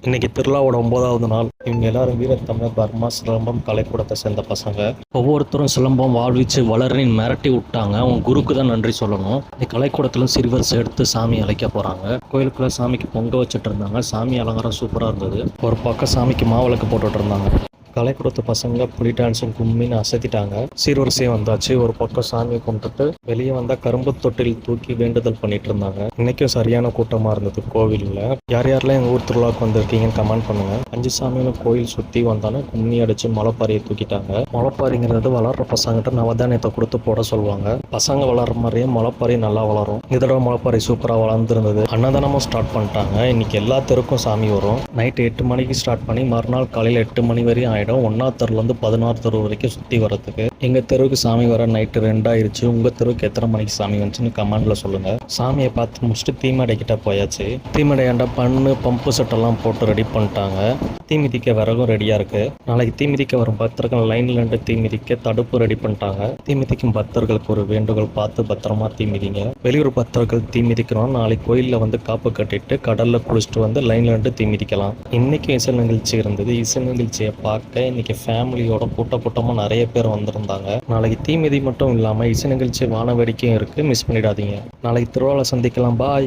இன்னைக்கு திருவிழாவோட 9வது நாள். இவங்க எல்லாரும் வீரத்தமிழர் பர்மா சிலம்பம் கலைக்கூடத்தை சேர்ந்த பசங்க. ஒவ்வொருத்தரும் சிலம்பம் வாழ்விச்சு வளரின் மிரட்டி விட்டாங்க. அவங்க குருக்கு தான் நன்றி சொல்லணும். இந்த கலைக்கூடத்துல சிறுவர் சேர்த்து சாமி அழைக்க போறாங்க. கோயிலுக்குள்ள சாமிக்கு பொங்க வச்சுட்டு இருந்தாங்க. சாமி அலங்காரம் சூப்பரா இருந்தது. ஒரு பக்கம் சாமிக்கு மாவிளக்கு போட்டுட்டு இருந்தாங்க. கலைக்கூடத்து பசங்க புலி டான்ஸும் கும்மின்னு அசத்திட்டாங்க. சீர்வரிசையும் வந்தாச்சு. ஒரு பக்கம் சாமியை கும்பிட்டுட்டு வெளியே வந்தா கரும்பு தொட்டில் தூக்கி வேண்டுதல் பண்ணிட்டு இருந்தாங்க. இன்னைக்கும் சரியான கூட்டமா இருந்தது கோவில்ல. யார் யாரெல்லாம் எங்க ஊர் திருவிழாவுக்கு வந்திருக்கீங்கன்னு கமெண்ட் பண்ணுங்க. 5 சாமியும் கோயில் சுத்தி வந்தாலும் கும்மி அடிச்சு முளைப்பாரியை தூக்கிட்டாங்க. முளைப்பாரிங்கிறது வளர்ற பசங்கிட்ட நவதானியத்தை கொடுத்து போட சொல்லுவாங்க. பசங்க வளர்ற மாதிரியே முளைப்பாரி நல்லா வளரும். இந்த தடவை முளைப்பாரி சூப்பரா வளர்ந்துருந்தது. அன்னதானமும் ஸ்டார்ட் பண்ணிட்டாங்க. இன்னைக்கு எல்லா தெருக்கும் சாமி வரும். நைட்டு 8 மணிக்கு ஸ்டார்ட் பண்ணி மறுநாள் காலையில் 8 மணி வரையும் ஆயிடும். 1ஆவது தெருலேருந்து 16 தெரு வரைக்கும் சுற்றி வரதுக்கு. எங்கள் தெருவுக்கு சாமி வர நைட்டு 2 ஆயிடுச்சு. உங்கள் தெருவுக்கு எத்தனை மணிக்கு சாமி வந்துச்சுன்னு கமெண்ட்ல சொல்லுங்க. சாமியை பார்த்து முடிச்சுட்டு தீமடை கிட்ட போயாச்சு. தீமடையாண்டா பண்ணு பம்பு செட்டெல்லாம் போட்டு ரெடி பண்ணிட்டாங்க. தீமிதிக்க விறகும் ரெடியா இருக்கு. நாளைக்கு தீமிதிக்க வரும் பக்தர்கள் லைன்ல நின்று தீமிதிக்க தடுப்பு ரெடி பண்ணிட்டாங்க. தீமிதிக்கும் பக்தர்களுக்கு ஒரு வேண்டுகோள், பார்த்து பத்திரமா தீமிதிங்க. வெளியூர் பக்தர்கள் தீமிதிக்கிறோம். நாளைக்கு கோயிலில் வந்து காப்பு கட்டிட்டு கடல்ல குளிச்சுட்டு வந்து லைன்ல நின்று தீமிதிக்கலாம். இன்னைக்கு இசை நிகழ்ச்சி இருந்தது. இசை நிகழ்ச்சியை பார்க்க இன்னைக்கு ஃபேமிலியோட கூட்டமா நிறைய பேர் வந்திருந்தாங்க. நாளைக்கு தீமிதி மட்டும் இல்லாம இசை நிகழ்ச்சி வான வேடிக்கையும் இருக்கு. மிஸ் பண்ணிடாதீங்க. நாளைக்கு திருவிழா சந்திக்கலாம். பாய்.